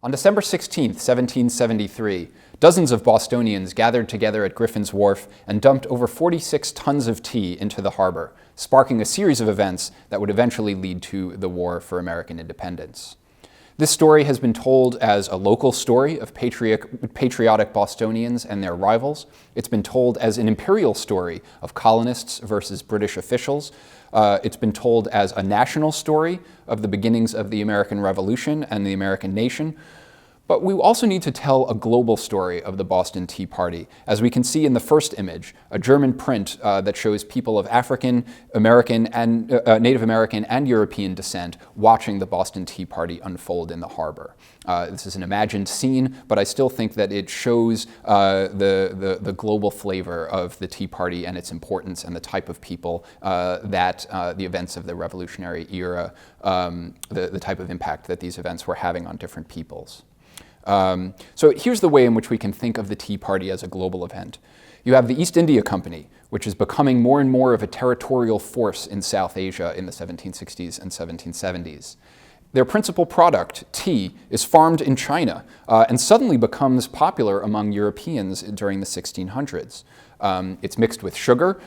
On December 16, 1773, dozens of Bostonians gathered together at Griffin's Wharf and dumped over 46 tons of tea into the harbor, sparking a series of events that would eventually lead to the War for American Independence. This story has been told as a local story of patriotic Bostonians and their rivals. It's been told as an imperial story of colonists versus British officials. It's been told as a national story of the beginnings of the American Revolution and the American nation. But we also need to tell a global story of the Boston Tea Party, as we can see in the first image, a German print that shows people of African American and Native American and European descent watching the Boston Tea Party unfold in the harbor. This is an imagined scene, but I still think that it shows the global flavor of the Tea Party and its importance and the type of people that the events of the Revolutionary era, the type of impact that these events were having on different peoples. So here's the way in which we can think of the Tea Party as a global event. You have the East India Company, which is becoming more and more of a territorial force in South Asia in the 1760s and 1770s. Their principal product, tea, is farmed in China and suddenly becomes popular among Europeans during the 1600s. It's mixed with sugar,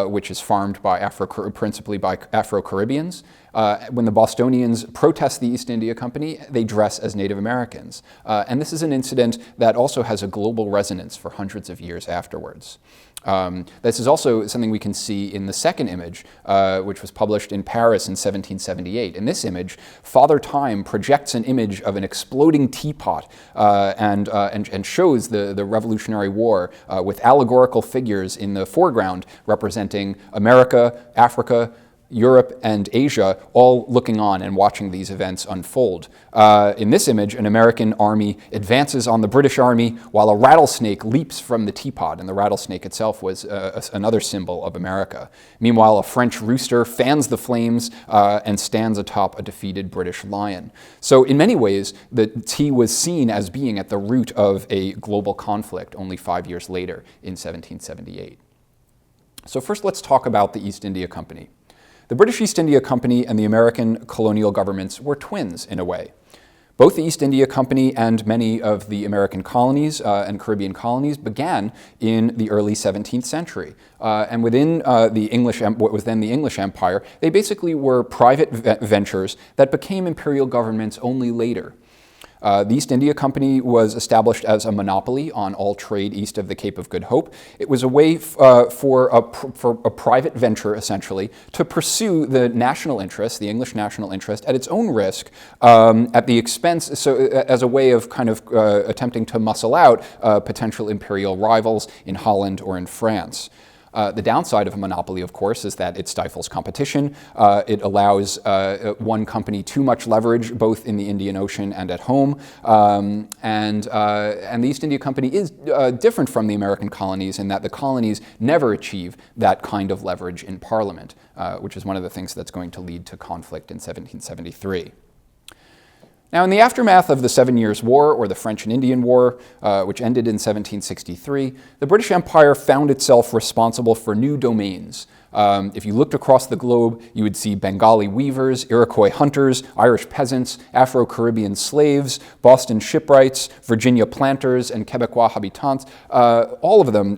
which is farmed by principally by Afro-Caribbeans. When the Bostonians protest the East India Company, they dress as Native Americans. And this is an incident that also has a global resonance for hundreds of years afterwards. This is also something we can see in the second image, which was published in Paris in 1778. In this image, Father Time projects an image of an exploding teapot and shows the Revolutionary War with allegorical figures in the foreground representing America, Africa, Europe, and Asia, all looking on and watching these events unfold. In this image, an American army advances on the British army while a rattlesnake leaps from the teapot, and the rattlesnake itself was another symbol of America. Meanwhile, a French rooster fans the flames and stands atop a defeated British lion. So in many ways, the tea was seen as being at the root of a global conflict only 5 years later in 1778. So first, let's talk about the East India Company. The British East India Company and the American colonial governments were twins in a way. Both the East India Company and many of the American colonies and Caribbean colonies began in the early 17th century. And within what was then the English Empire, they basically were private ventures that became imperial governments only later. The East India Company was established as a monopoly on all trade east of the Cape of Good Hope. It was a way for a private venture, essentially, to pursue the national interest, the English national interest, at its own risk, at the expense, so as a way of kind of attempting to muscle out potential imperial rivals in Holland or in France. The downside of a monopoly, of course, is that it stifles competition. It allows one company too much leverage, both in the Indian Ocean and at home. And the East India Company is different from the American colonies in that the colonies never achieve that kind of leverage in Parliament, which is one of the things that's going to lead to conflict in 1773. Now, in the aftermath of the 7 Years' War, or the French and Indian War, which ended in 1763, the British Empire found itself responsible for new domains. If you looked across the globe, you would see Bengali weavers, Iroquois hunters, Irish peasants, Afro-Caribbean slaves, Boston shipwrights, Virginia planters, and Quebecois habitants, all of them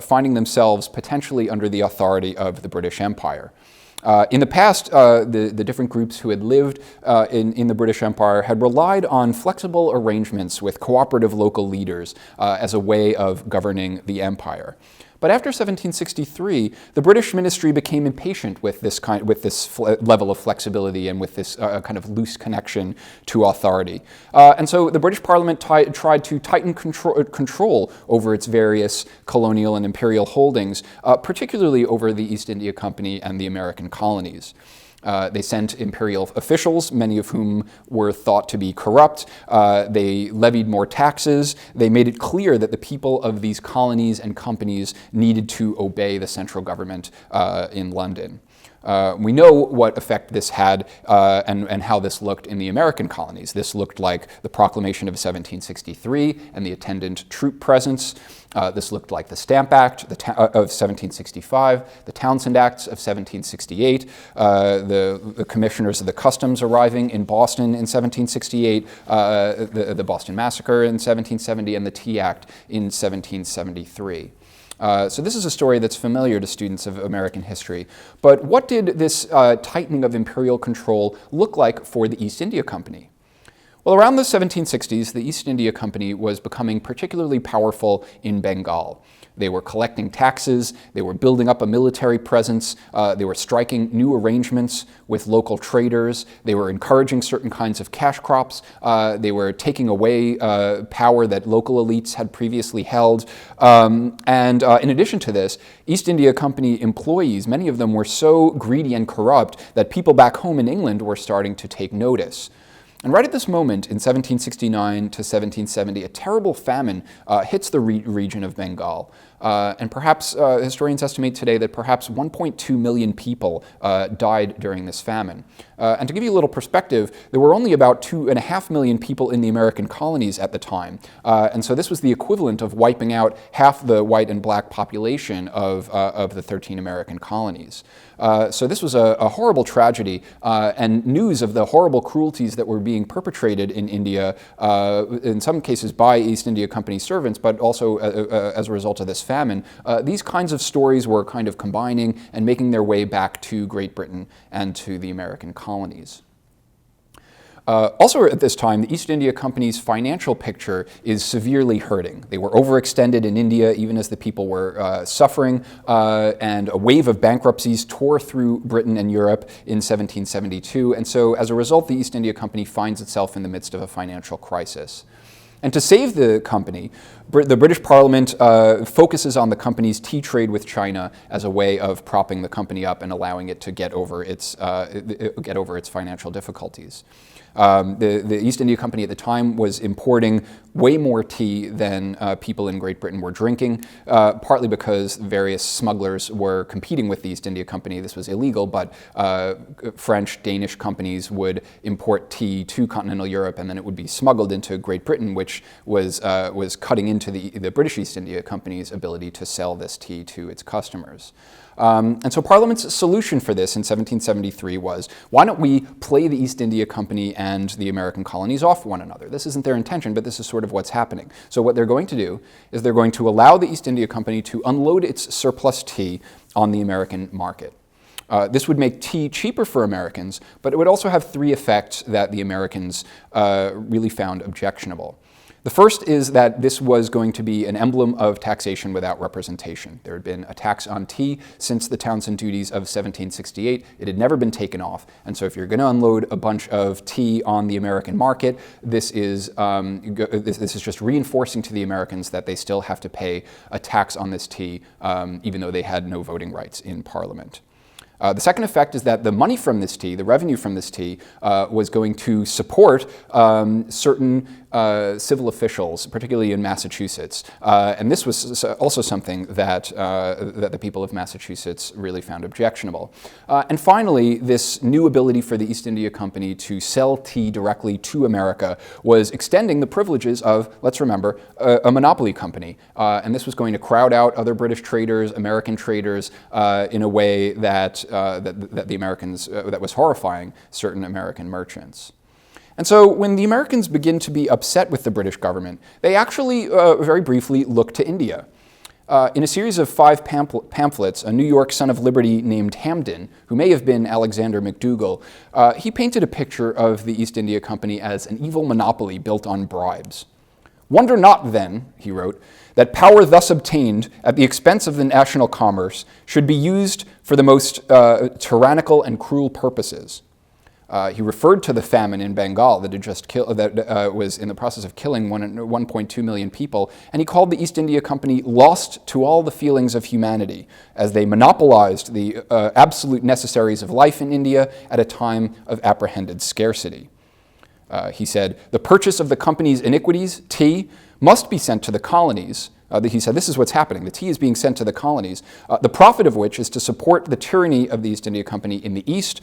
finding themselves potentially under the authority of the British Empire. In the past, the different groups who had lived in the British Empire had relied on flexible arrangements with cooperative local leaders as a way of governing the empire. But after 1763, the British ministry became impatient with this level of flexibility and with this kind of loose connection to authority. And so the British Parliament tried to tighten control over its various colonial and imperial holdings, particularly over the East India Company and the American colonies. They sent imperial officials, many of whom were thought to be corrupt. They levied more taxes. They made it clear that the people of these colonies and companies needed to obey the central government in London. We know what effect this had and how this looked in the American colonies. This looked like the Proclamation of 1763 and the attendant troop presence. This looked like the Stamp Act of 1765, the Townshend Acts of 1768, the commissioners of the customs arriving in Boston in 1768, the Boston Massacre in 1770, and the Tea Act in 1773. So this is a story that's familiar to students of American history. But what did this tightening of imperial control look like for the East India Company? Well, around the 1760s, the East India Company was becoming particularly powerful in Bengal. They were collecting taxes, they were building up a military presence, they were striking new arrangements with local traders, they were encouraging certain kinds of cash crops, they were taking away power that local elites had previously held. And in addition to this, East India Company employees, many of them were so greedy and corrupt that people back home in England were starting to take notice. And right at this moment, in 1769 to 1770, a terrible famine hits the region of Bengal. And perhaps historians estimate today that perhaps 1.2 million people died during this famine. And to give you a little perspective, there were only about 2.5 million people in the American colonies at the time. And so this was the equivalent of wiping out half the white and black population of the 13 American colonies. So this was a horrible tragedy, and news of the horrible cruelties that were being perpetrated in India, in some cases by East India Company servants, but also as a result of this famine. These kinds of stories were kind of combining and making their way back to Great Britain and to the American colonies. Also at this time, the East India Company's financial picture is severely hurting. They were overextended in India even as the people were suffering, and a wave of bankruptcies tore through Britain and Europe in 1772. And so as a result, the East India Company finds itself in the midst of a financial crisis. And to save the company, the British Parliament focuses on the company's tea trade with China as a way of propping the company up and allowing it to get over its financial difficulties. The East India Company at the time was importing way more tea than people in Great Britain were drinking, partly because various smugglers were competing with the East India Company. This was illegal, but French, Danish companies would import tea to continental Europe, and then it would be smuggled into Great Britain, which was cutting into the British East India Company's ability to sell this tea to its customers. And so Parliament's solution for this in 1773 was, why don't we play the East India Company and the American colonies off one another? This isn't their intention, but this is sort of what's happening. So what they're going to do is they're going to allow the East India Company to unload its surplus tea on the American market. This would make tea cheaper for Americans, but it would also have three effects that the Americans really found objectionable. The first is that this was going to be an emblem of taxation without representation. There had been a tax on tea since the Townshend duties of 1768. It had never been taken off. And so if you're going to unload a bunch of tea on the American market, this is just reinforcing to the Americans that they still have to pay a tax on this tea, even though they had no voting rights in Parliament. The second effect is that the money from this tea, the revenue from this tea, was going to support certain civil officials, particularly in Massachusetts. And this was also something that the people of Massachusetts really found objectionable. And finally, this new ability for the East India Company to sell tea directly to America was extending the privileges of, let's remember, a monopoly company. And this was going to crowd out other British traders, American traders, in a way that the Americans, that was horrifying certain American merchants. And so when the Americans begin to be upset with the British government, they actually very briefly look to India. In a series of 5 pamphlets, a New York Son of Liberty named Hamden, who may have been Alexander McDougall, he painted a picture of the East India Company as an evil monopoly built on bribes. "Wonder not, then," he wrote, "that power thus obtained at the expense of the national commerce should be used for the most tyrannical and cruel purposes." He referred to the famine in Bengal that was in the process of killing 1.2 million people, and he called the East India Company lost to all the feelings of humanity, as they monopolized the absolute necessaries of life in India at a time of apprehended scarcity. He said, "The purchase of the company's iniquities, tea, must be sent to the colonies, He said, this is what's happening. The tea is being sent to the colonies, the profit of which is to support the tyranny of the East India Company in the East,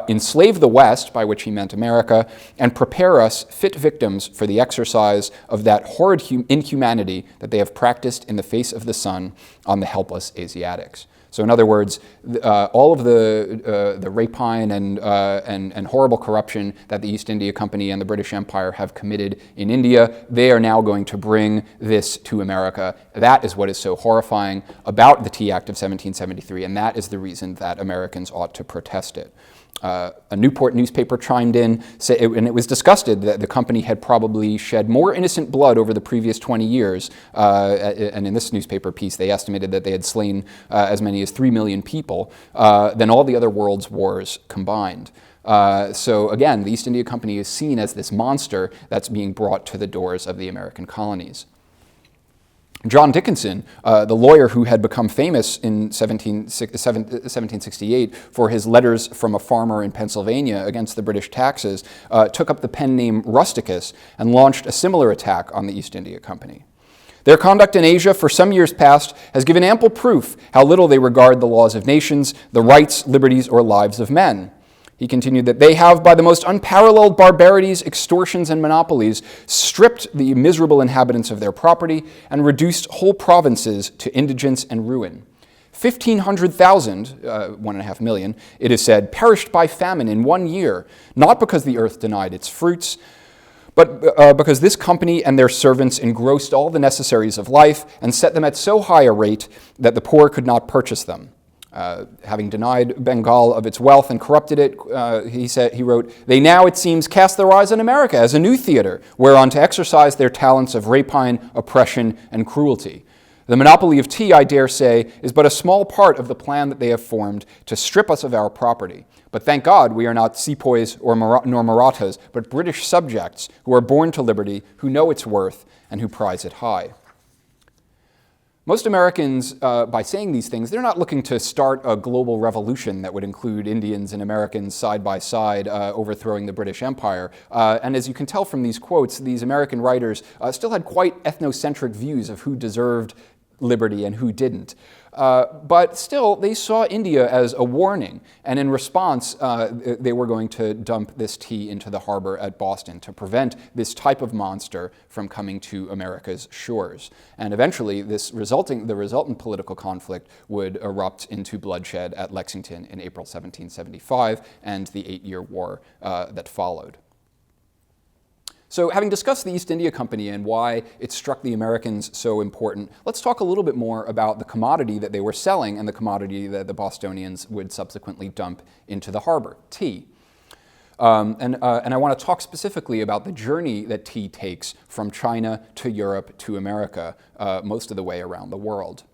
enslave the West, by which he meant America, and prepare us fit victims for the exercise of that horrid inhumanity that they have practiced in the face of the sun on the helpless Asiatics. So in other words, all of the rapine and horrible corruption that the East India Company and the British Empire have committed in India, they are now going to bring this to America. That is what is so horrifying about the Tea Act of 1773, and that is the reason that Americans ought to protest it. A Newport newspaper chimed in, and it was disgusted that the company had probably shed more innocent blood over the previous 20 years. And in this newspaper piece, they estimated that they had slain as many as 3 million people than all the other world's wars combined. So again, the East India Company is seen as this monster that's being brought to the doors of the American colonies. John Dickinson, the lawyer who had become famous in 1768 for his letters from a farmer in Pennsylvania against the British taxes, took up the pen name Rusticus and launched a similar attack on the East India Company. Their conduct in Asia for some years past has given ample proof how little they regard the laws of nations, the rights, liberties, or lives of men. He continued that they have, by the most unparalleled barbarities, extortions, and monopolies, stripped the miserable inhabitants of their property and reduced whole provinces to indigence and ruin. 1,500,000, 1.5 million, it is said, perished by famine in 1 year, not because the earth denied its fruits, but because this company and their servants engrossed all the necessaries of life and set them at so high a rate that the poor could not purchase them. Having denied Bengal of its wealth and corrupted it, he wrote, they now, it seems, cast their eyes on America as a new theater, whereon to exercise their talents of rapine, oppression, and cruelty. The monopoly of tea, I dare say, is but a small part of the plan that they have formed to strip us of our property. But thank God we are not sepoys nor Marathas, but British subjects who are born to liberty, who know its worth, and who prize it high. Most Americans, by saying these things, they're not looking to start a global revolution that would include Indians and Americans side by side overthrowing the British Empire. And as you can tell from these quotes, these American writers still had quite ethnocentric views of who deserved liberty and who didn't. But still, they saw India as a warning, and in response, they were going to dump this tea into the harbor at Boston to prevent this type of monster from coming to America's shores. And eventually, the resultant political conflict would erupt into bloodshed at Lexington in April 1775 and the 8-year war that followed. So having discussed the East India Company and why it struck the Americans so important, let's talk a little bit more about the commodity that they were selling and the commodity that the Bostonians would subsequently dump into the harbor, tea. And I want to talk specifically about the journey that tea takes from China to Europe to America, most of the way around the world.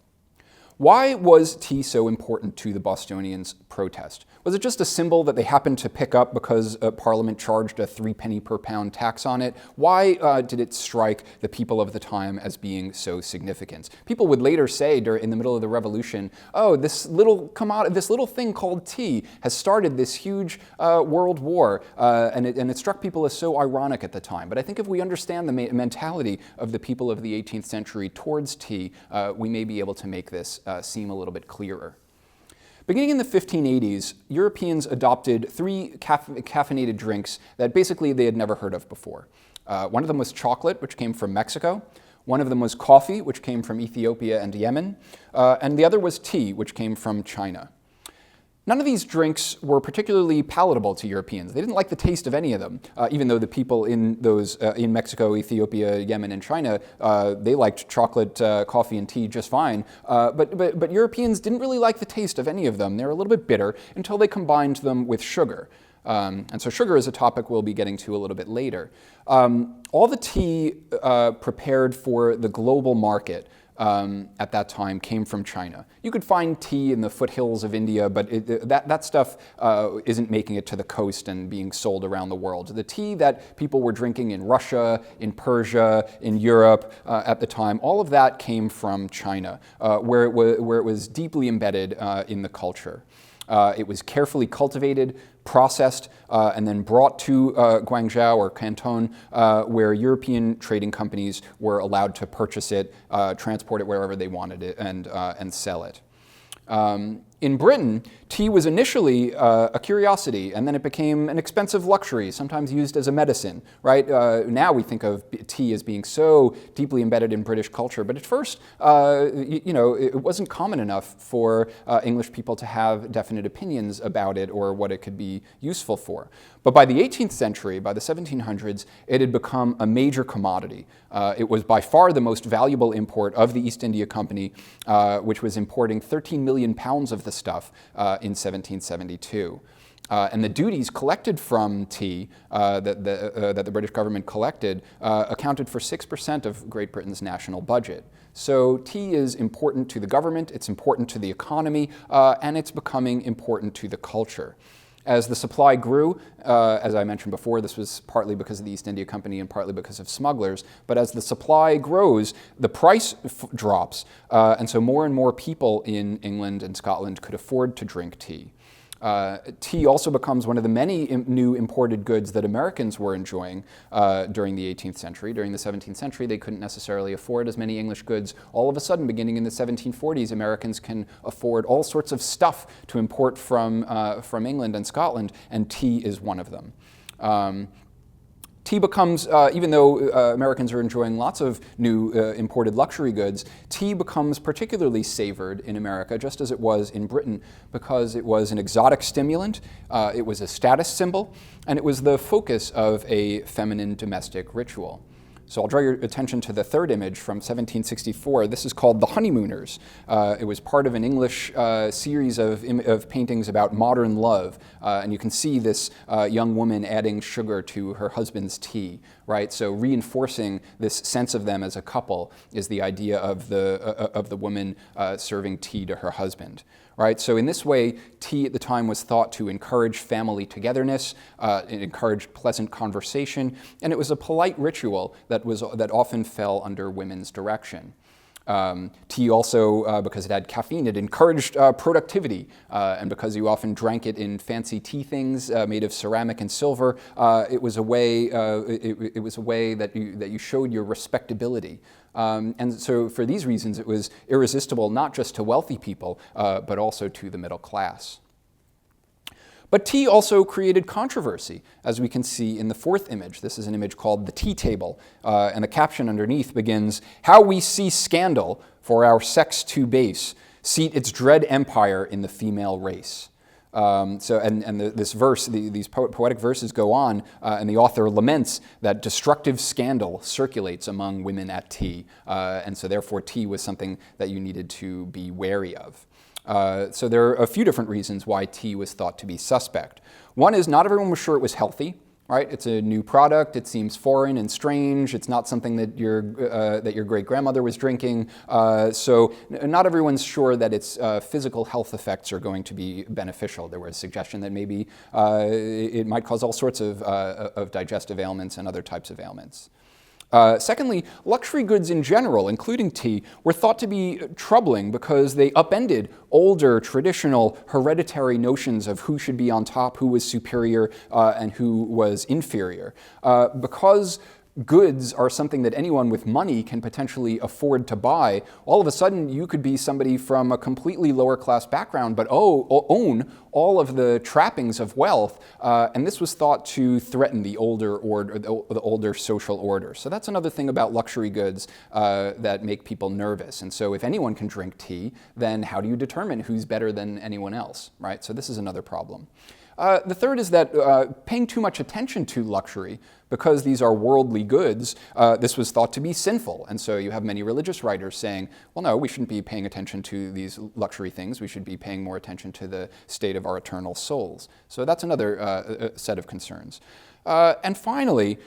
Why was tea so important to the Bostonians' protest? Was it just a symbol that they happened to pick up because Parliament charged a 3 penny per pound tax on it? Why did it strike the people of the time as being so significant? People would later say in the middle of the Revolution, oh, this little thing called tea has started this huge world war, and it struck people as so ironic at the time. But I think if we understand the mentality of the people of the 18th century towards tea, we may be able to make this seem a little bit clearer. Beginning in the 1580s, Europeans adopted 3 caffeinated drinks that basically they had never heard of before. One of them was chocolate, which came from Mexico. One of them was coffee, which came from Ethiopia and Yemen. And the other was tea, which came from China. None of these drinks were particularly palatable to Europeans. They didn't like the taste of any of them, even though the people in Mexico, Ethiopia, Yemen, and China, they liked chocolate, coffee, and tea just fine. But Europeans didn't really like the taste of any of them. They were a little bit bitter until they combined them with sugar. And so sugar is a topic we'll be getting to a little bit later. All the tea prepared for the global market at that time came from China. You could find tea in the foothills of India, but that stuff isn't making it to the coast and being sold around the world. The tea that people were drinking in Russia, in Persia, in Europe at the time, all of that came from China, where it was deeply embedded in the culture. It was carefully cultivated, processed, and then brought to Guangzhou or Canton, where European trading companies were allowed to purchase it, transport it wherever they wanted it, and sell it. In Britain, tea was initially a curiosity, and then it became an expensive luxury, sometimes used as a medicine, right? Now we think of tea as being so deeply embedded in British culture, but at first, it wasn't common enough for English people to have definite opinions about it or what it could be useful for. But by the 18th century, by the 1700s, it had become a major commodity. It was by far the most valuable import of the East India Company, which was importing 13 million pounds of the stuff in 1772. And the duties collected from tea that the British government collected accounted for 6% of Great Britain's national budget. So tea is important to the government, it's important to the economy, and it's becoming important to the culture. As the supply grew, as I mentioned before, this was partly because of the East India Company and partly because of smugglers, but as the supply grows, the price drops, and so more and more people in England and Scotland could afford to drink tea. Tea also becomes one of the many new imported goods that Americans were enjoying during the 18th century. During the 17th century, they couldn't necessarily afford as many English goods. All of a sudden, beginning in the 1740s, Americans can afford all sorts of stuff to import from England and Scotland, and tea is one of them. Tea becomes, even though Americans are enjoying lots of new imported luxury goods, tea becomes particularly savored in America, just as it was in Britain, because it was an exotic stimulant, it was a status symbol, and it was the focus of a feminine domestic ritual. So I'll draw your attention to the third image from 1764. This is called The Honeymooners. It was part of an English series of paintings about modern love. And you can see this young woman adding sugar to her husband's tea, right? So reinforcing this sense of them as a couple is the idea of the woman serving tea to her husband. Right? So in this way, tea at the time was thought to encourage family togetherness, it encouraged pleasant conversation, and it was a polite ritual that often fell under women's direction. Tea also, because it had caffeine, it encouraged productivity, and because you often drank it in fancy tea things made of ceramic and silver, it was a way that you showed your respectability. And so for these reasons, it was irresistible not just to wealthy people, but also to the middle class. But tea also created controversy, as we can see in the fourth image. This is an image called The Tea Table, and the caption underneath begins, "How we see scandal, for our sex too base, seat its dread empire in the female race." This verse, these poetic verses go on, and the author laments that destructive scandal circulates among women at tea, and so therefore tea was something that you needed to be wary of. So there are a few different reasons why tea was thought to be suspect. One is not everyone was sure it was healthy. Right? It's a new product. It seems foreign and strange. It's not something that your great-grandmother was drinking. So not everyone's sure that its physical health effects are going to be beneficial. There was a suggestion that maybe it might cause all sorts of digestive ailments and other types of ailments. Secondly, luxury goods in general, including tea, were thought to be troubling because they upended older, traditional, hereditary notions of who should be on top, who was superior, and who was inferior. Because goods are something that anyone with money can potentially afford to buy, all of a sudden you could be somebody from a completely lower class background but own all of the trappings of wealth, and this was thought to threaten the older order, the older social order. So that's another thing about luxury goods that make people nervous. And so if anyone can drink tea, then how do you determine who's better than anyone else, right? So this is another problem. The third is that paying too much attention to luxury, because these are worldly goods, this was thought to be sinful. And so you have many religious writers saying, well, no, we shouldn't be paying attention to these luxury things. We should be paying more attention to the state of our eternal souls. So that's another set of concerns. And finally,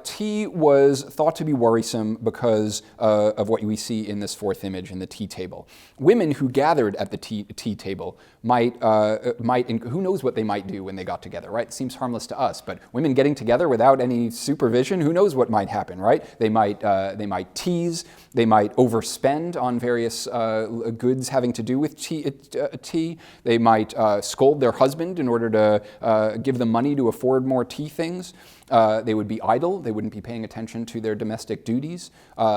tea was thought to be worrisome because of what we see in this fourth image in the tea table. Women who gathered at the tea table who knows what they might do when they got together, right? It seems harmless to us, but women getting together without any supervision, who knows what might happen, right? They might tease, they might overspend on various goods having to do with tea. They might scold their husband in order to give them money to afford more tea things. They would be idle, they wouldn't be paying attention to their domestic duties,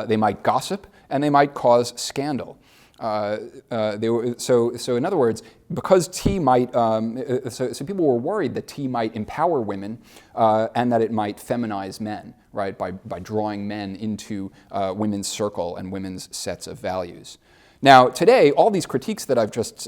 they might gossip, and they might cause scandal. So in other words, because tea might, so people were worried that tea might empower women and that it might feminize men, right, by drawing men into women's circle and women's sets of values. Now, today, all these critiques that I've just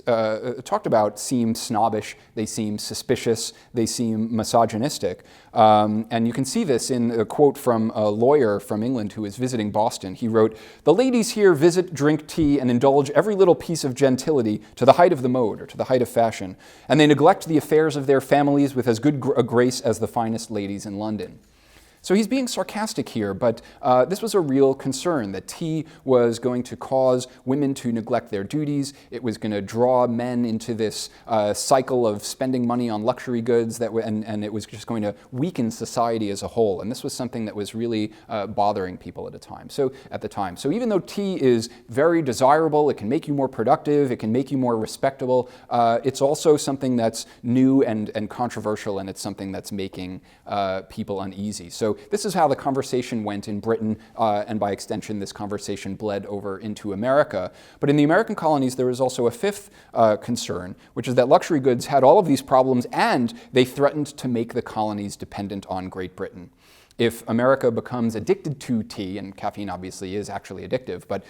talked about seem snobbish, they seem suspicious, they seem misogynistic. And you can see this in a quote from a lawyer from England who was visiting Boston. He wrote, "The ladies here visit, drink tea, and indulge every little piece of gentility to the height of the mode, or to the height of fashion, and they neglect the affairs of their families with as good a grace as the finest ladies in London." So he's being sarcastic here, but this was a real concern, that tea was going to cause women to neglect their duties. It was going to draw men into this cycle of spending money on luxury goods, and it was just going to weaken society as a whole. And this was something that was really bothering people at the time. So even though tea is very desirable, it can make you more productive, it can make you more respectable, it's also something that's new and controversial, and it's something that's making people uneasy. So this is how the conversation went in Britain, and by extension, this conversation bled over into America. But in the American colonies, there was also a fifth concern, which is that luxury goods had all of these problems, and they threatened to make the colonies dependent on Great Britain. If America becomes addicted to tea, and caffeine obviously is actually addictive, but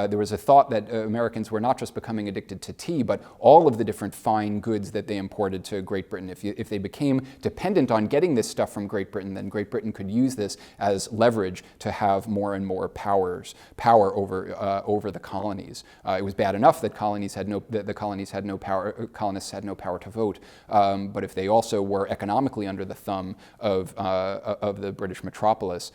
there was a thought that Americans were not just becoming addicted to tea, but all of the different fine goods that they imported to Great Britain. If they became dependent on getting this stuff from Great Britain, then Great Britain could use this as leverage to have more and more power over the colonies. It was bad enough that colonists had no power to vote, but if they also were economically under the thumb of the British metropolis,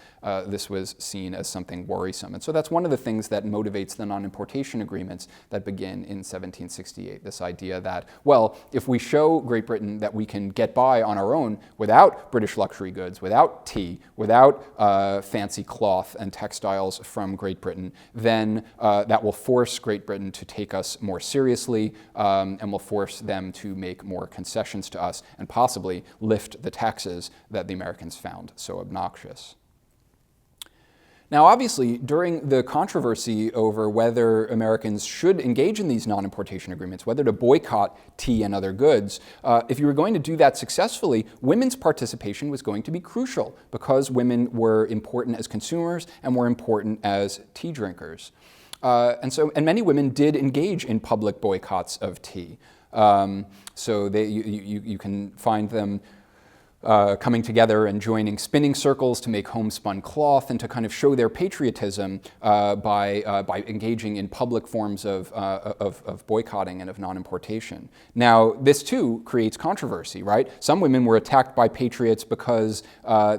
this was seen as something worrisome. And so that's one of the things that motivates the non-importation agreements that begin in 1768, this idea that, well, if we show Great Britain that we can get by on our own without British luxury goods, without tea, without fancy cloth and textiles from Great Britain, then that will force Great Britain to take us more seriously, and will force them to make more concessions to us and possibly lift the taxes that the Americans found so obnoxious. Now, obviously, during the controversy over whether Americans should engage in these non-importation agreements, whether to boycott tea and other goods, if you were going to do that successfully, women's participation was going to be crucial because women were important as consumers and were important as tea drinkers. And many women did engage in public boycotts of tea. So you can find them coming together and joining spinning circles to make homespun cloth and to kind of show their patriotism by engaging in public forms of boycotting and of non-importation. Now, this too creates controversy, right? Some women were attacked by patriots because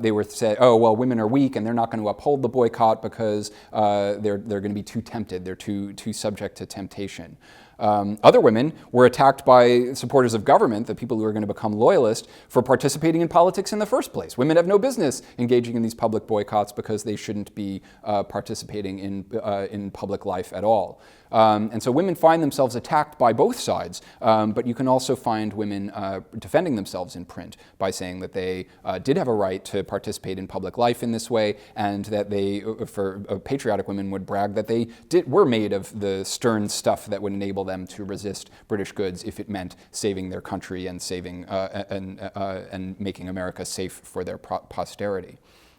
they were said, oh, well, women are weak and they're not going to uphold the boycott because they're going to be too tempted, they're too subject to temptation. Other women were attacked by supporters of government, the people who are going to become loyalists, for participating in politics in the first place. Women have no business engaging in these public boycotts because they shouldn't be participating in public life at all. And so women find themselves attacked by both sides, but you can also find women defending themselves in print by saying that they did have a right to participate in public life in this way, and that patriotic women would brag that they were made of the stern stuff that would enable them to resist British goods if it meant saving their country and and making America safe for their posterity.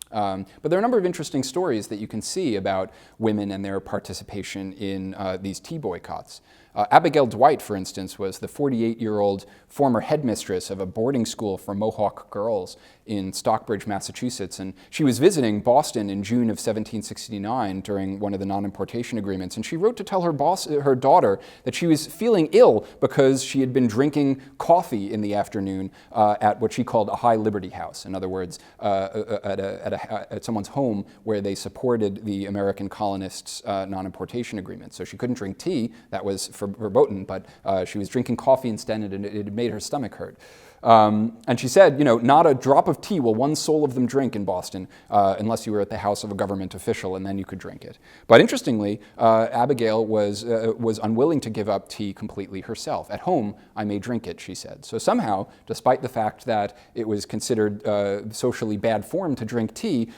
But there are a number of interesting stories that you can see about women and their participation in these tea boycotts. Abigail Dwight, for instance, was the 48-year-old former headmistress of a boarding school for Mohawk girls in Stockbridge, Massachusetts, and she was visiting Boston in June of 1769 during one of the non-importation agreements, and she wrote to tell her daughter that she was feeling ill because she had been drinking coffee in the afternoon at what she called a high liberty house. In other words, at someone's home where they supported the American colonists' non-importation agreement. So she couldn't drink tea, that was verboten, but she was drinking coffee instead, and it made her stomach hurt. And she said, not a drop of tea will one soul of them drink in Boston unless you were at the house of a government official, and then you could drink it. But interestingly, Abigail was unwilling to give up tea completely herself. At home, I may drink it, she said. So somehow, despite the fact that it was considered socially bad form to drink tea,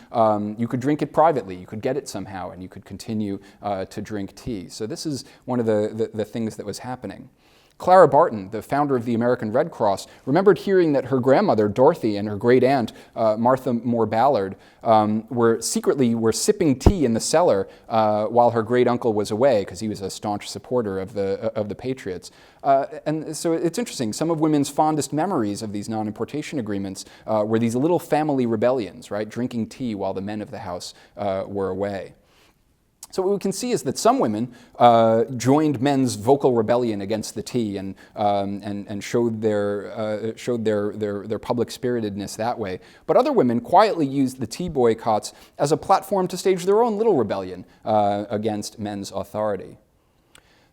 you could drink it privately. You could get it somehow, and you could continue to drink tea. So this is one of the things that was happening. Clara Barton, the founder of the American Red Cross, remembered hearing that her grandmother, Dorothy, and her great-aunt, Martha Moore Ballard, were sipping tea in the cellar while her great-uncle was away, because he was a staunch supporter of the Patriots. And so it's interesting. Some of women's fondest memories of these non-importation agreements were these little family rebellions, right? Drinking tea while the men of the house were away. So what we can see is that some women joined men's vocal rebellion against the tea and showed their public spiritedness that way. But other women quietly used the tea boycotts as a platform to stage their own little rebellion against men's authority.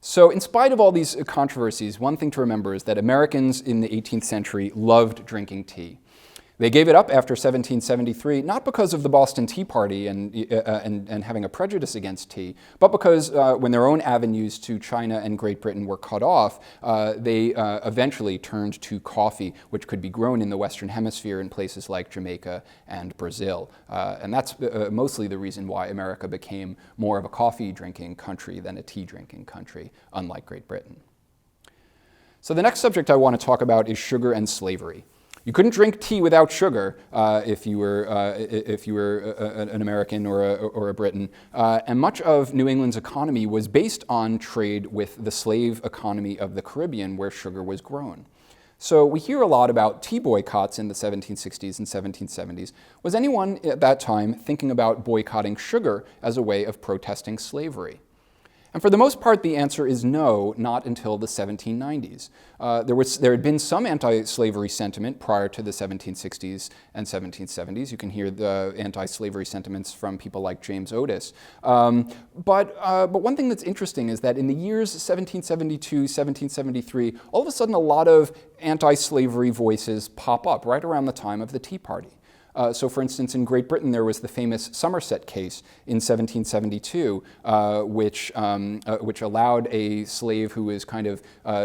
So in spite of all these controversies, one thing to remember is that Americans in the 18th century loved drinking tea. They gave it up after 1773, not because of the Boston Tea Party and having a prejudice against tea, but because when their own avenues to China and Great Britain were cut off, they eventually turned to coffee, which could be grown in the Western Hemisphere in places like Jamaica and Brazil. And that's mostly the reason why America became more of a coffee-drinking country than a tea-drinking country, unlike Great Britain. So the next subject I want to talk about is sugar and slavery. You couldn't drink tea without sugar if you were an American or a Briton, and much of New England's economy was based on trade with the slave economy of the Caribbean, where sugar was grown. So we hear a lot about tea boycotts in the 1760s and 1770s. Was anyone at that time thinking about boycotting sugar as a way of protesting slavery? And for the most part, the answer is no, not until the 1790s. There had been some anti-slavery sentiment prior to the 1760s and 1770s. You can hear the anti-slavery sentiments from people like James Otis. But one thing that's interesting is that in the years 1772, 1773, all of a sudden a lot of anti-slavery voices pop up right around the time of the Tea Party. So for instance, in Great Britain, there was the famous Somerset case in 1772, which allowed a slave who was kind of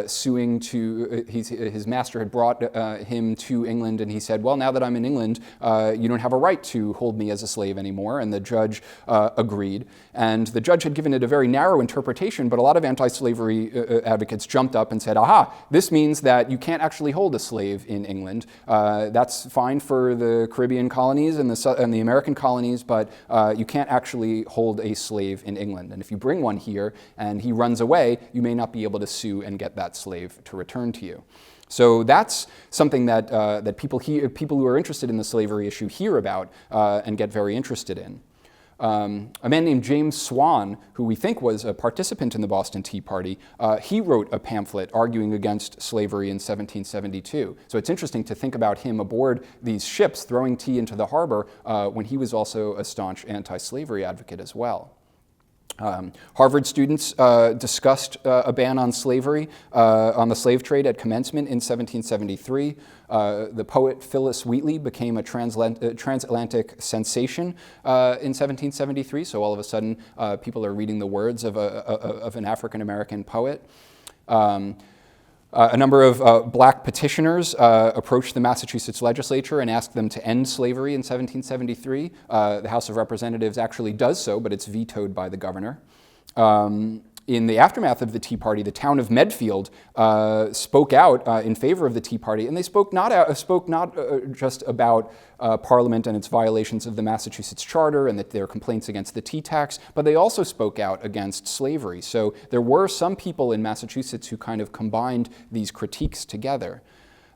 suing to, his master had brought him to England, and he said, well, now that I'm in England, you don't have a right to hold me as a slave anymore, and the judge agreed. And the judge had given it a very narrow interpretation, but a lot of anti-slavery advocates jumped up and said, aha, this means that you can't actually hold a slave in England. That's fine for the Caribbean colonies and the American colonies, but you can't actually hold a slave in England. And if you bring one here and he runs away, you may not be able to sue and get that slave to return to you. So that's something that people who are interested in the slavery issue hear about and get very interested in. A man named James Swan, who we think was a participant in the Boston Tea Party, he wrote a pamphlet arguing against slavery in 1772. So it's interesting to think about him aboard these ships throwing tea into the harbor when he was also a staunch anti-slavery advocate as well. Harvard students discussed a ban on slavery, on the slave trade at commencement in 1773. The poet Phyllis Wheatley became a transatlantic sensation in 1773, so all of a sudden people are reading the words of an African-American poet. A number of black petitioners approached the Massachusetts legislature and asked them to end slavery in 1773. The House of Representatives actually does so, but it's vetoed by the governor. In the aftermath of the Tea Party, the town of Medfield spoke out in favor of the Tea Party, and they spoke not just about Parliament and its violations of the Massachusetts Charter and their complaints against the tea tax, but they also spoke out against slavery. So there were some people in Massachusetts who kind of combined these critiques together.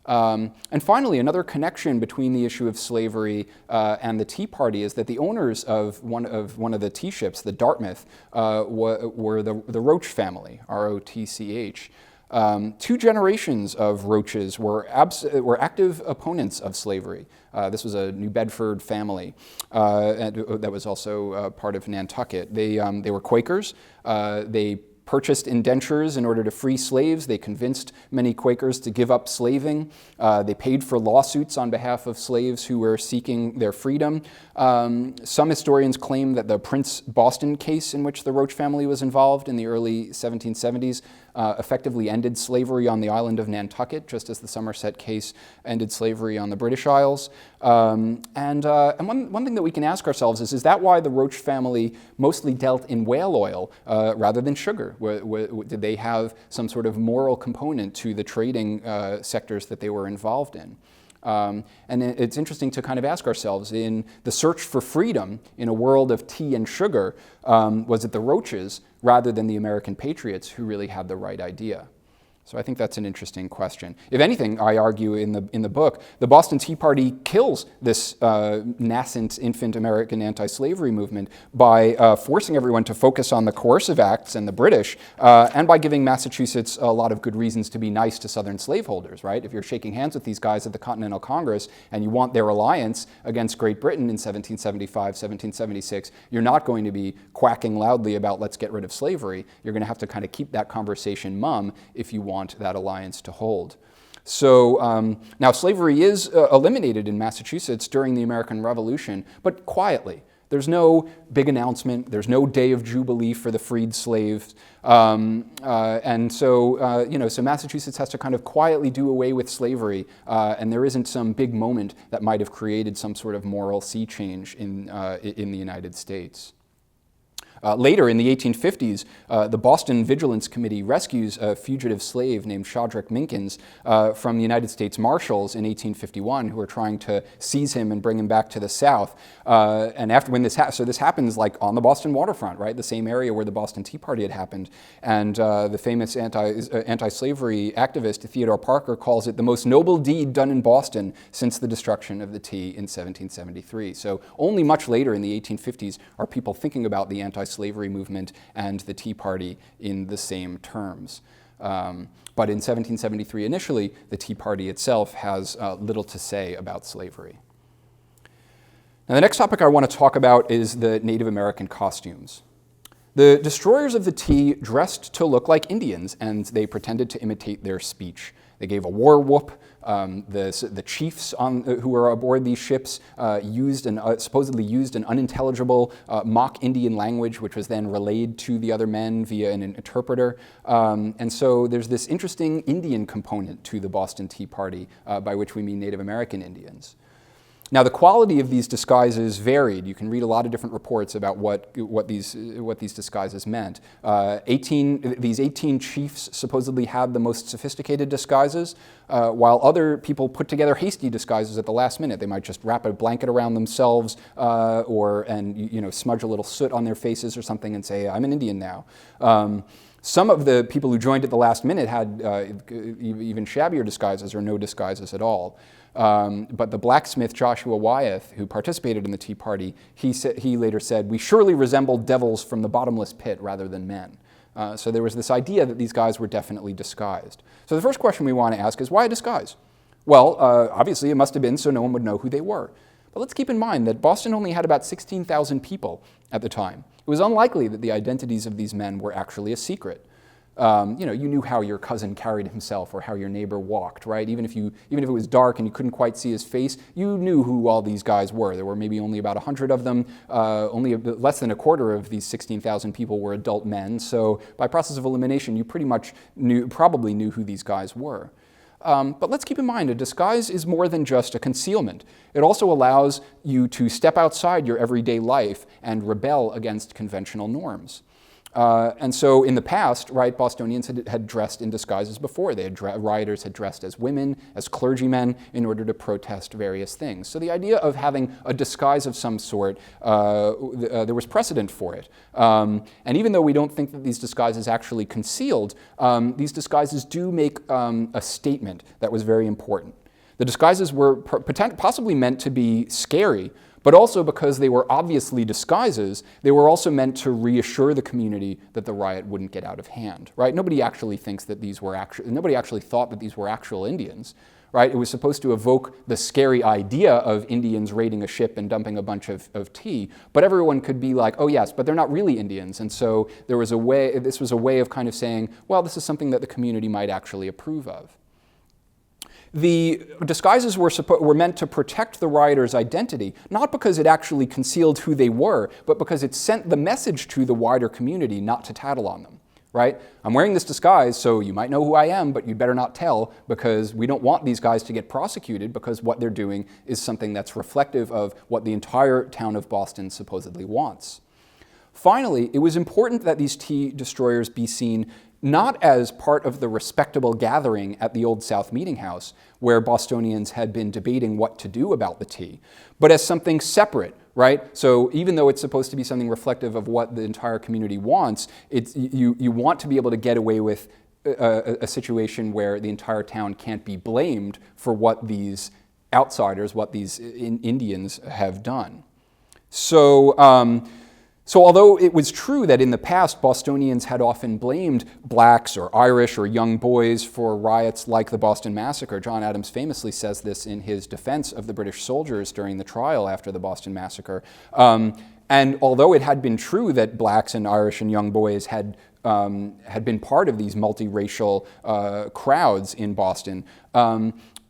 And finally, another connection between the issue of slavery and the Tea Party is that the owners of one of the tea ships, the Dartmouth, were the Roach family, R-O-T-C-H. 2 generations of Roaches were active opponents of slavery. This was a New Bedford family that was also part of Nantucket. They were Quakers. They purchased indentures in order to free slaves. They convinced many Quakers to give up slaving. They paid for lawsuits on behalf of slaves who were seeking their freedom. Some historians claim that the Prince Boston case in which the Roach family was involved in the early 1770s effectively ended slavery on the island of Nantucket, just as the Somerset case ended slavery on the British Isles. And one thing that we can ask ourselves is that why the Roach family mostly dealt in whale oil rather than sugar? Did they have some sort of moral component to the trading sectors that they were involved in? And it's interesting to kind of ask ourselves, in the search for freedom in a world of tea and sugar, was it the Roaches rather than the American patriots who really had the right idea? So I think that's an interesting question. If anything, I argue in the book, the Boston Tea Party kills this nascent infant American anti-slavery movement by forcing everyone to focus on the coercive acts and the British, and by giving Massachusetts a lot of good reasons to be nice to Southern slaveholders, right? If you're shaking hands with these guys at the Continental Congress and you want their alliance against Great Britain in 1775, 1776, you're not going to be quacking loudly about let's get rid of slavery. You're going to have to kind of keep that conversation mum if you want that alliance to hold. So now slavery is eliminated in Massachusetts during the American Revolution, but quietly. There's no big announcement. There's no day of jubilee for the freed slaves. And so, so Massachusetts has to kind of quietly do away with slavery, and there isn't some big moment that might have created some sort of moral sea change in the United States. Later, in the 1850s, the Boston Vigilance Committee rescues a fugitive slave named Shadrach Minkins from the United States Marshals in 1851, who are trying to seize him and bring him back to the South. And after when this happens like on the Boston waterfront, right, the same area where the Boston Tea Party had happened. And the famous anti-slavery activist Theodore Parker calls it the most noble deed done in Boston since the destruction of the tea in 1773. So only much later in the 1850s are people thinking about the anti-slavery movement and the Tea Party in the same terms. But in 1773 initially, the Tea Party itself has little to say about slavery. Now the next topic I want to talk about is the Native American costumes. The destroyers of the tea dressed to look like Indians, and they pretended to imitate their speech. They gave a war whoop. The chiefs who were aboard these ships supposedly used an unintelligible mock Indian language, which was then relayed to the other men via an interpreter. And so there's this interesting Indian component to the Boston Tea Party, by which we mean Native American Indians. Now, the quality of these disguises varied. You can read a lot of different reports about what these disguises meant. These 18 chiefs supposedly had the most sophisticated disguises, while other people put together hasty disguises at the last minute. They might just wrap a blanket around themselves, and smudge a little soot on their faces or something, and say, "I'm an Indian now." Some of the people who joined at the last minute had even shabbier disguises or no disguises at all. But the blacksmith Joshua Wyeth, who participated in the Tea Party, he later said, "We surely resembled devils from the bottomless pit rather than men." So there was this idea that these guys were definitely disguised. So the first question we want to ask is, why a disguise? Well, obviously it must have been so no one would know who they were. But let's keep in mind that Boston only had about 16,000 people at the time. It was unlikely that the identities of these men were actually a secret. You knew how your cousin carried himself or how your neighbor walked, right? Even if it was dark and you couldn't quite see his face, you knew who all these guys were. There were maybe only about 100 of them. Only less than a quarter of these 16,000 people were adult men. So by process of elimination, you pretty much probably knew who these guys were. But let's keep in mind, a disguise is more than just a concealment. It also allows you to step outside your everyday life and rebel against conventional norms. And so in the past, right, Bostonians had dressed in disguises before. Rioters had dressed as women, as clergymen, in order to protest various things. So the idea of having a disguise of some sort, there was precedent for it. And even though we don't think that these disguises actually concealed, these disguises do make a statement that was very important. The disguises were possibly meant to be scary, but also because they were obviously disguises, they were also meant to reassure the community that the riot wouldn't get out of hand, right? Nobody actually thinks that nobody actually thought that these were actual Indians, right? It was supposed to evoke the scary idea of Indians raiding a ship and dumping a bunch of tea, but everyone could be like, oh yes, but they're not really Indians. And so this was a way of kind of saying, well, this is something that the community might actually approve of. The disguises were meant to protect the rioters' identity, not because it actually concealed who they were, but because it sent the message to the wider community not to tattle on them, right? I'm wearing this disguise, so you might know who I am, but you better not tell, because we don't want these guys to get prosecuted, because what they're doing is something that's reflective of what the entire town of Boston supposedly wants. Finally, it was important that these tea destroyers be seen not as part of the respectable gathering at the Old South Meeting House, where Bostonians had been debating what to do about the tea, but as something separate, right? So even though it's supposed to be something reflective of what the entire community wants, you want to be able to get away with a situation where the entire town can't be blamed for what these outsiders, what these Indians have done. So although it was true that in the past Bostonians had often blamed blacks or Irish or young boys for riots like the Boston Massacre, John Adams famously says this in his defense of the British soldiers during the trial after the Boston Massacre. And although it had been true that blacks and Irish and young boys had been part of these multiracial crowds in Boston,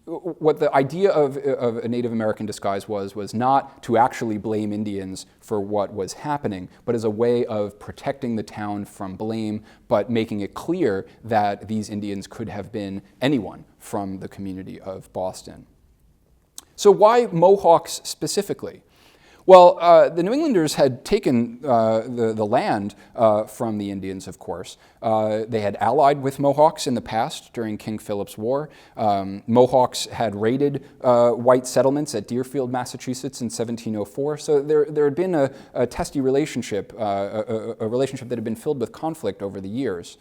what the idea of a Native American disguise was not to actually blame Indians for what was happening, but as a way of protecting the town from blame, but making it clear that these Indians could have been anyone from the community of Boston. So why Mohawks specifically? Well, the New Englanders had taken the land from the Indians, of course. They had allied with Mohawks in the past during King Philip's War. Mohawks had raided white settlements at Deerfield, Massachusetts in 1704. So there had been a testy relationship, a relationship that had been filled with conflict over the years.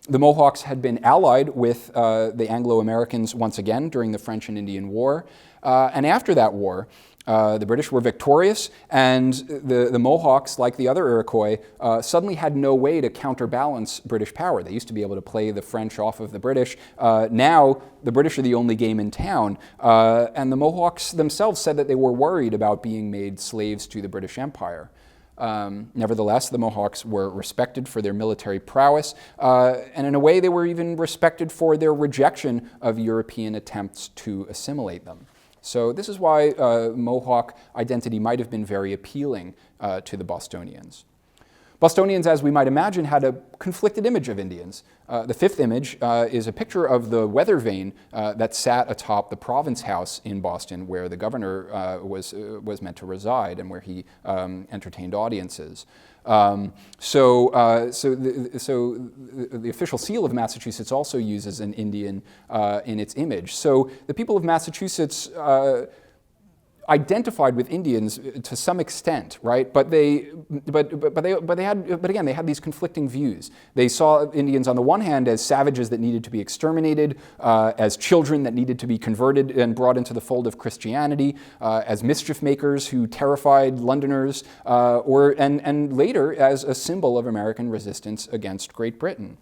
The Mohawks had been allied with the Anglo-Americans once again during the French and Indian War. And after that war, the British were victorious, and the Mohawks, like the other Iroquois, suddenly had no way to counterbalance British power. They used to be able to play the French off of the British. Now, the British are the only game in town, and the Mohawks themselves said that they were worried about being made slaves to the British Empire. Nevertheless, the Mohawks were respected for their military prowess, and in a way they were even respected for their rejection of European attempts to assimilate them. So this is why Mohawk identity might have been very appealing to the Bostonians. Bostonians, as we might imagine, had a conflicted image of Indians. The fifth image is a picture of the weather vane that sat atop the Province House in Boston, where the governor was meant to reside and where he entertained audiences. So the official seal of Massachusetts also uses an Indian in its image. So the people of Massachusetts identified with Indians to some extent, right? But again, they had these conflicting views. They saw Indians on the one hand as savages that needed to be exterminated, as children that needed to be converted and brought into the fold of Christianity, as mischief makers who terrified Londoners, and later as a symbol of American resistance against Great Britain.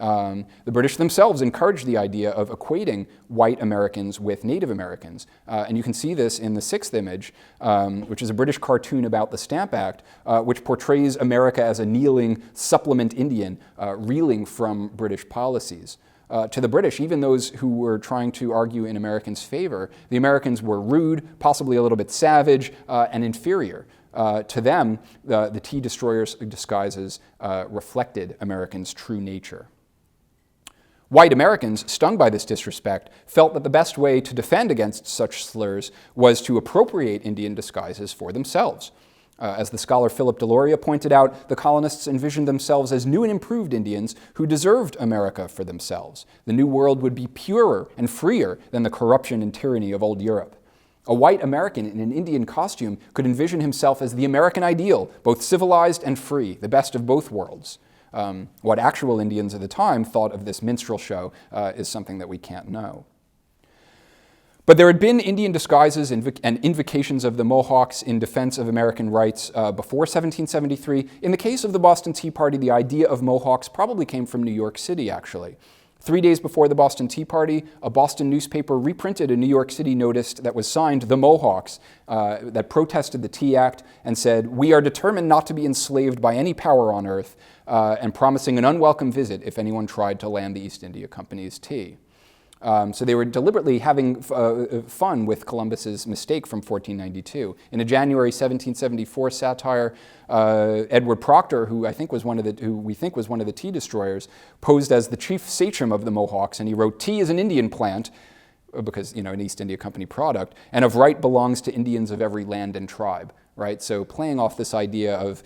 The British themselves encouraged the idea of equating white Americans with Native Americans. And you can see this in the sixth image, which is a British cartoon about the Stamp Act, which portrays America as a kneeling supplement Indian, reeling from British policies. To the British, even those who were trying to argue in Americans' favor, the Americans were rude, possibly a little bit savage, and inferior. To them, the tea destroyers' disguises reflected Americans' true nature. White Americans, stung by this disrespect, felt that the best way to defend against such slurs was to appropriate Indian disguises for themselves. As the scholar Philip Deloria pointed out, the colonists envisioned themselves as new and improved Indians who deserved America for themselves. The New World would be purer and freer than the corruption and tyranny of old Europe. A white American in an Indian costume could envision himself as the American ideal, both civilized and free, the best of both worlds. What actual Indians at the time thought of this minstrel show is something that we can't know. But there had been Indian disguises and invocations of the Mohawks in defense of American rights before 1773. In the case of the Boston Tea Party, the idea of Mohawks probably came from New York City, actually. 3 days before the Boston Tea Party, a Boston newspaper reprinted a New York City notice that was signed "The Mohawks" that protested the Tea Act and said, "We are determined not to be enslaved by any power on earth," and promising an unwelcome visit if anyone tried to land the East India Company's tea. So they were deliberately having fun with Columbus's mistake from 1492. In a January 1774 satire, Edward Proctor, who we think was one of the tea destroyers, posed as the chief sachem of the Mohawks, and he wrote, "Tea is an Indian plant," because, an East India Company product, "and of right belongs to Indians of every land and tribe." Right? So playing off this idea of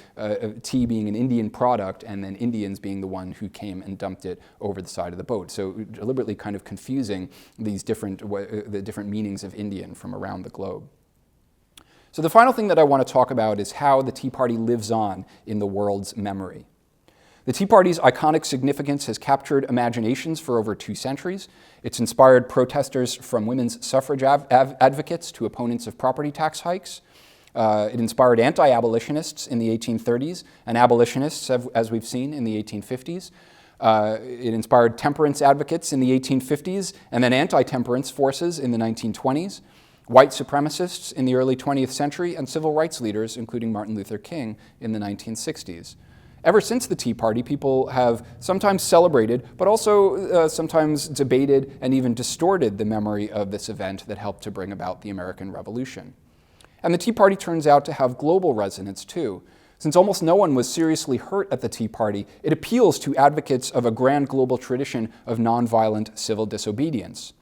tea being an Indian product and then Indians being the one who came and dumped it over the side of the boat. So deliberately kind of confusing the different meanings of Indian from around the globe. So the final thing that I want to talk about is how the Tea Party lives on in the world's memory. The Tea Party's iconic significance has captured imaginations for over 2 centuries. It's inspired protesters from women's suffrage advocates to opponents of property tax hikes. It inspired anti-abolitionists in the 1830s and abolitionists, as we've seen, in the 1850s. It inspired temperance advocates in the 1850s and then anti-temperance forces in the 1920s, white supremacists in the early 20th century, and civil rights leaders, including Martin Luther King, in the 1960s. Ever since the Tea Party, people have sometimes celebrated, but also sometimes debated and even distorted the memory of this event that helped to bring about the American Revolution. And the Tea Party turns out to have global resonance too. Since almost no one was seriously hurt at the Tea Party, it appeals to advocates of a grand global tradition of nonviolent civil disobedience.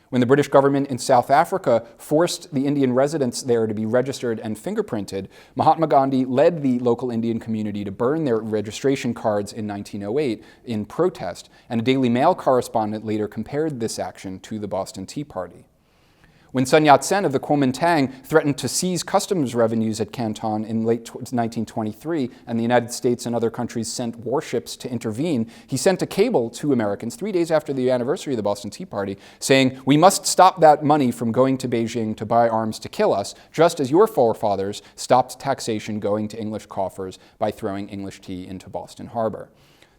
When the British government in South Africa forced the Indian residents there to be registered and fingerprinted, Mahatma Gandhi led the local Indian community to burn their registration cards in 1908 in protest, and a Daily Mail correspondent later compared this action to the Boston Tea Party. When Sun Yat-sen of the Kuomintang threatened to seize customs revenues at Canton in late 1923, and the United States and other countries sent warships to intervene, he sent a cable to Americans 3 days after the anniversary of the Boston Tea Party, saying, "We must stop that money from going to Beijing to buy arms to kill us, just as your forefathers stopped taxation going to English coffers by throwing English tea into Boston Harbor."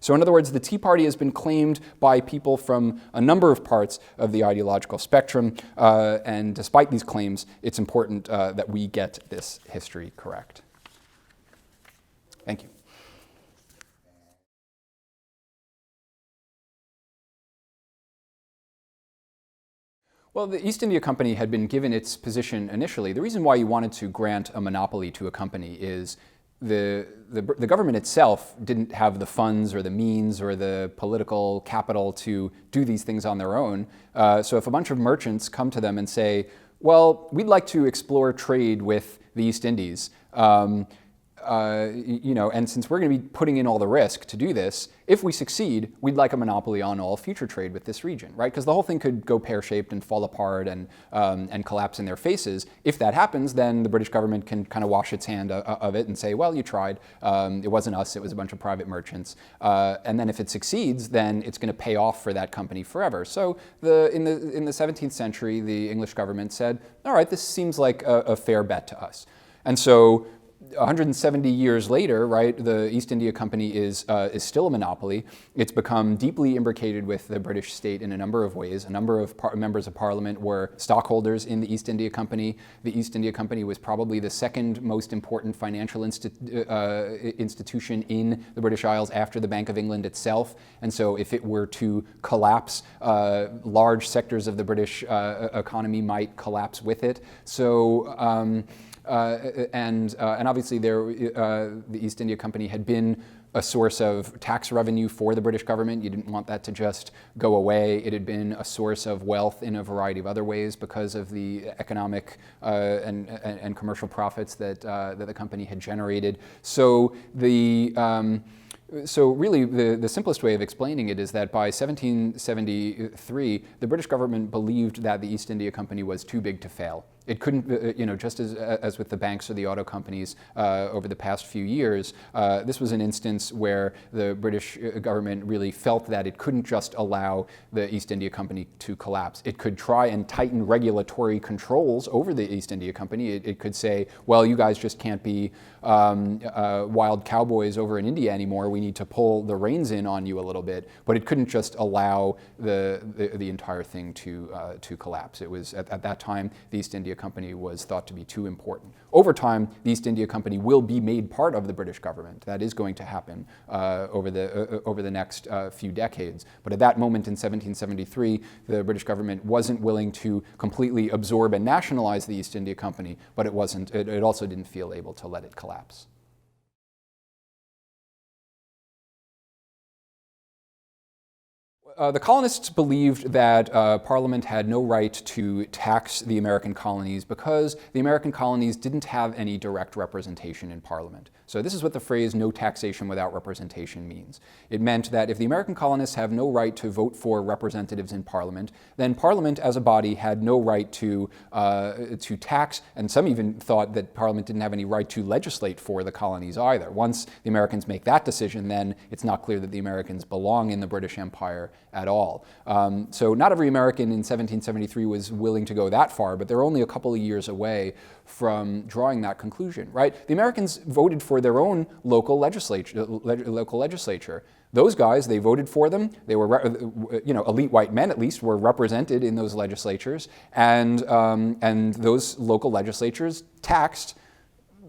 So in other words, the Tea Party has been claimed by people from a number of parts of the ideological spectrum, and despite these claims, it's important that we get this history correct. Thank you. Well, the East India Company had been given its position initially. The reason why you wanted to grant a monopoly to a company is the government itself didn't have the funds or the means or the political capital to do these things on their own. So if a bunch of merchants come to them and say, well, we'd like to explore trade with the East Indies, and since we're going to be putting in all the risk to do this, if we succeed, we'd like a monopoly on all future trade with this region, right? Because the whole thing could go pear-shaped and fall apart and collapse in their faces. If that happens, then the British government can kind of wash its hand of it and say, well, you tried. It wasn't us. It was a bunch of private merchants. And then if it succeeds, then it's going to pay off for that company forever. So in the 17th century, the English government said, all right, this seems like a fair bet to us. And so 170 years later, right, the East India Company is still a monopoly. It's become deeply imbricated with the British state in a number of ways. A number of members of Parliament were stockholders in the East India Company. The East India Company was probably the second most important financial institution in the British Isles after the Bank of England itself. And so if it were to collapse, large sectors of the British economy might collapse with it. So and obviously the East India Company had been a source of tax revenue for the British government. You didn't want that to just go away. It had been a source of wealth in a variety of other ways because of the economic and commercial profits that the company had generated. So so really, the simplest way of explaining it is that by 1773, the British government believed that the East India Company was too big to fail. It couldn't, just as with the banks or the auto companies over the past few years, this was an instance where the British government really felt that it couldn't just allow the East India Company to collapse. It could try and tighten regulatory controls over the East India Company. It could say, well, you guys just can't be wild cowboys over in India anymore. We need to pull the reins in on you a little bit. But it couldn't just allow the entire thing to collapse. It was, at that time, the East India Company was thought to be too important. Over time, the East India Company will be made part of the British government. That is going to happen over the next few decades. But at that moment in 1773, the British government wasn't willing to completely absorb and nationalize the East India Company, but it also didn't feel able to let it collapse. The colonists believed that Parliament had no right to tax the American colonies because the American colonies didn't have any direct representation in Parliament. So this is what the phrase "no taxation without representation" means. It meant that if the American colonists have no right to vote for representatives in Parliament, then Parliament as a body had no right to tax, and some even thought that Parliament didn't have any right to legislate for the colonies either. Once the Americans make that decision, then it's not clear that the Americans belong in the British Empire at all. So not every American in 1773 was willing to go that far, but they're only a couple of years away from drawing that conclusion, right? The Americans voted for their own local legislature. Those guys, they voted for them. They were, elite white men at least were represented in those legislatures, and those local legislatures taxed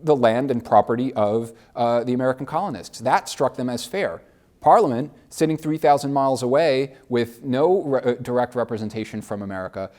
the land and property of the American colonists. That struck them as fair. Parliament, sitting 3,000 miles away with no direct representation from America,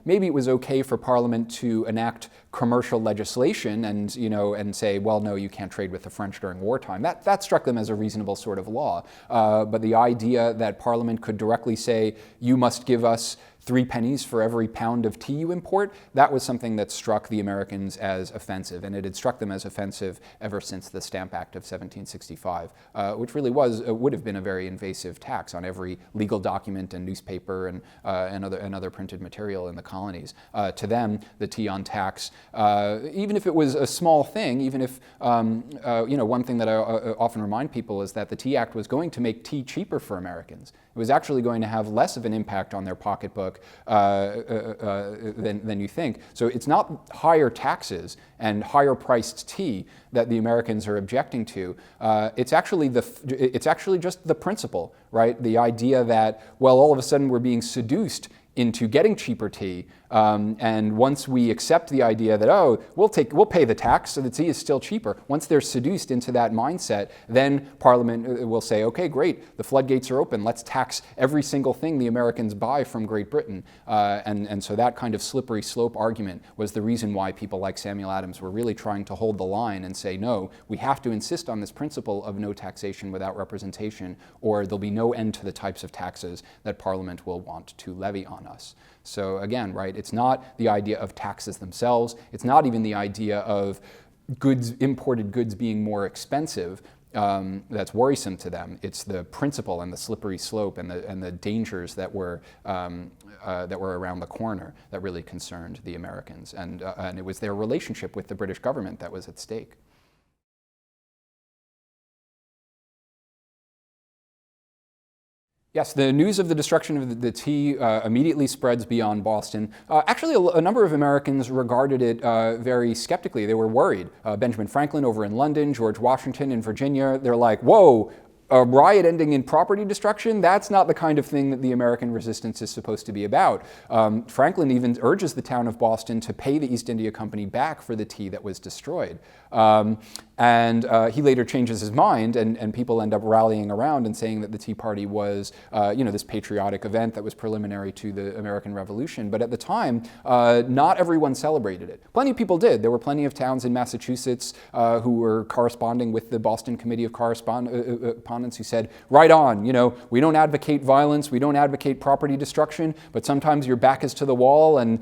maybe it was okay for Parliament to enact commercial legislation and say, well, no, you can't trade with the French during wartime. That struck them as a reasonable sort of law. But the idea that Parliament could directly say, you must give us 3 pennies for every pound of tea you import, that was something that struck the Americans as offensive, and it had struck them as offensive ever since the Stamp Act of 1765, which really would have been a very invasive tax on every legal document and newspaper and other printed material in the colonies. To them, the tea-on tax, even if it was a small thing, even if one thing that I often remind people is that the Tea Act was going to make tea cheaper for Americans. It was actually going to have less of an impact on their pocketbook than you think. So it's not higher taxes and higher priced tea that the Americans are objecting to. It's actually just the principle, right? The idea that, well, all of a sudden we're being seduced into getting cheaper tea, and once we accept the idea that, oh, we'll pay the tax so the tea is still cheaper, once they're seduced into that mindset, then Parliament will say, okay, great, the floodgates are open, let's tax every single thing the Americans buy from Great Britain. And so that kind of slippery slope argument was the reason why people like Samuel Adams were really trying to hold the line and say, no, we have to insist on this principle of no taxation without representation, or there'll be no end to the types of taxes that Parliament will want to levy on us. So again, right, it's not the idea of taxes themselves. It's not even the idea of imported goods being more expensive that's worrisome to them. It's the principle and the slippery slope and the dangers that were around the corner that really concerned the Americans. And it was their relationship with the British government that was at stake. Yes, the news of the destruction of the tea immediately spreads beyond Boston. Actually, a number of Americans regarded it very skeptically. They were worried. Benjamin Franklin over in London, George Washington in Virginia, they're like, whoa, a riot ending in property destruction, that's not the kind of thing that the American resistance is supposed to be about. Franklin even urges the town of Boston to pay the East India Company back for the tea that was destroyed. And he later changes his mind, and people end up rallying around and saying that the Tea Party was, this patriotic event that was preliminary to the American Revolution. But at the time, not everyone celebrated it. Plenty of people did. There were plenty of towns in Massachusetts who were corresponding with the Boston Committee of Correspondence who said, right on, we don't advocate violence, we don't advocate property destruction, but sometimes your back is to the wall, and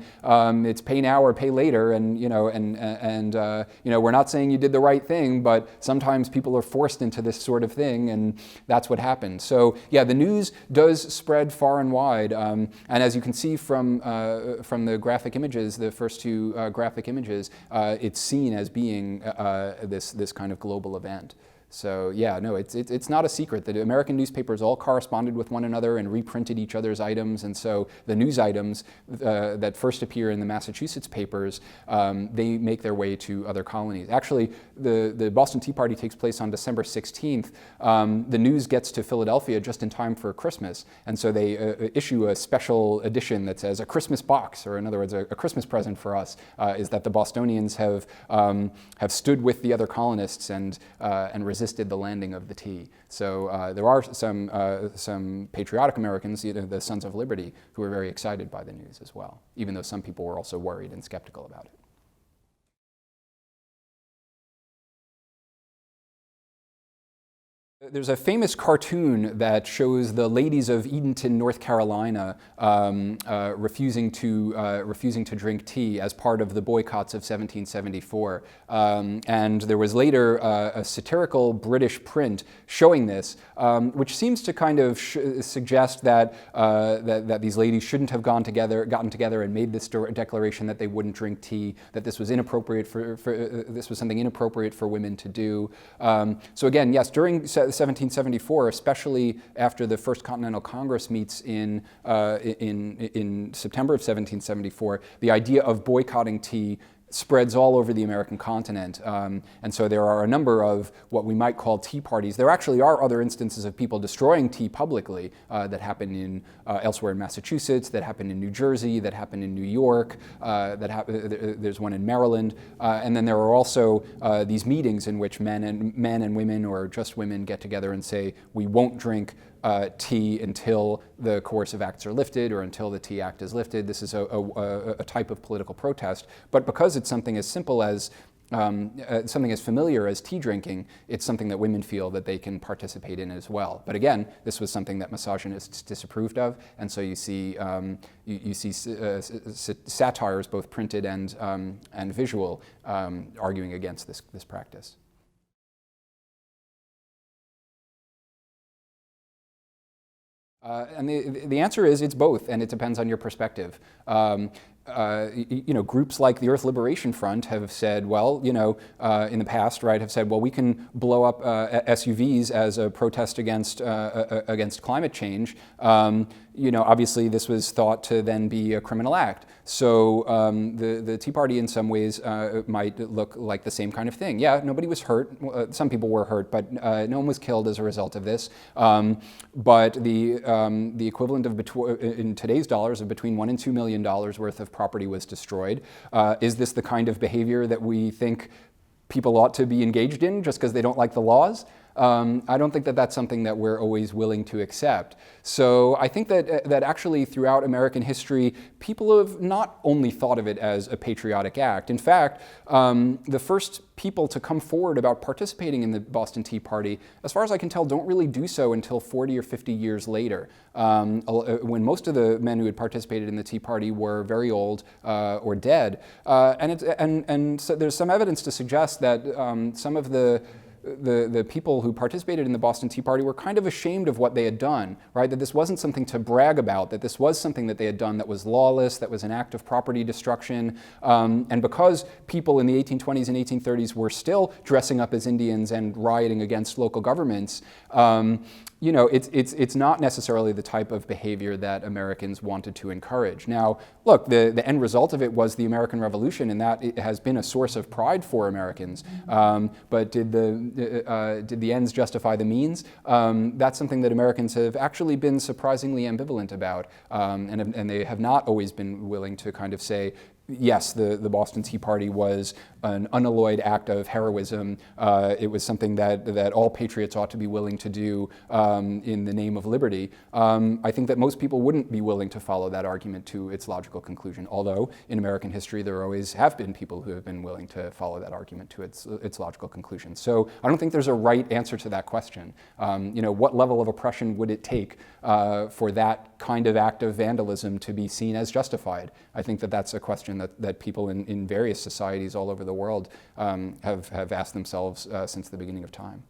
it's pay now or pay later, and we're not saying you did the right thing, but sometimes people are forced into this sort of thing, and that's what happened. So yeah, the news does spread far and wide, and as you can see from the graphic images, the first two graphic images, it's seen as being this kind of global event. So yeah, no, it's not a secret that American newspapers all corresponded with one another and reprinted each other's items, and so the news items that first appear in the Massachusetts papers, they make their way to other colonies. Actually, the Boston Tea Party takes place on December 16th. The news gets to Philadelphia just in time for Christmas, and so they issue a special edition that says a Christmas box, or in other words, a Christmas present for us, is that the Bostonians have stood with the other colonists and resisted the landing of the tea. So there are some patriotic Americans, the Sons of Liberty, who were very excited by the news as well, even though some people were also worried and skeptical about it. There's a famous cartoon that shows the ladies of Edenton, North Carolina, refusing to drink tea as part of the boycotts of 1774. And there was later a satirical British print showing this, which seems to kind of suggest that that these ladies shouldn't have gotten together and made this declaration that they wouldn't drink tea, that this was inappropriate this was something inappropriate for women to do. So again, yes, during 1774, especially after the First Continental Congress meets in September of 1774, the idea of boycotting tea spreads all over the American continent. And so there are a number of what we might call tea parties. There actually are other instances of people destroying tea publicly that happen elsewhere in Massachusetts, that happen in New Jersey, that happen in New York, there's one in Maryland. And then there are also these meetings in which men and women, or just women, get together and say, we won't drink tea until the coercive acts are lifted, or until the Tea Act is lifted. This is a type of political protest. But because it's something as simple as something as familiar as tea drinking, it's something that women feel that they can participate in as well. But again, this was something that misogynists disapproved of, and so you see satires, both printed and visual, arguing against this practice. And the answer is it's both, and it depends on your perspective. Groups like the Earth Liberation Front have said, well, in the past, right, have said, well, we can blow up SUVs as a protest against climate change. Obviously this was thought to then be a criminal act. So the Tea Party in some ways might look like the same kind of thing. Yeah, nobody was hurt. Some people were hurt, but no one was killed as a result of this. But the equivalent of in today's dollars of between $1 and $2 million worth of property was destroyed. Is this the kind of behavior that we think people ought to be engaged in just because they don't like the laws? I don't think that that's something that we're always willing to accept. So I think that actually throughout American history, people have not only thought of it as a patriotic act. In fact, the first people to come forward about participating in the Boston Tea Party, as far as I can tell, don't really do so until 40 or 50 years later, when most of the men who had participated in the Tea Party were very old or dead. And so there's some evidence to suggest that some of the people who participated in the Boston Tea Party were kind of ashamed of what they had done, right? That this wasn't something to brag about, that this was something that they had done that was lawless, that was an act of property destruction. And because people in the 1820s and 1830s were still dressing up as Indians and rioting against local governments, it's not necessarily the type of behavior that Americans wanted to encourage. Now, look, the end result of it was the American Revolution, and that it has been a source of pride for Americans. But did the did the ends justify the means? That's something that Americans have actually been surprisingly ambivalent about, and they have not always been willing to kind of say, yes, the Boston Tea Party was an unalloyed act of heroism. It was something that all patriots ought to be willing to do in the name of liberty. I think that most people wouldn't be willing to follow that argument to its logical conclusion, although in American history there always have been people who have been willing to follow that argument to its logical conclusion. So I don't think there's a right answer to that question. What level of oppression would it take for that kind of act of vandalism to be seen as justified? I think that that's a question that people in various societies all over the world have asked themselves since the beginning of time.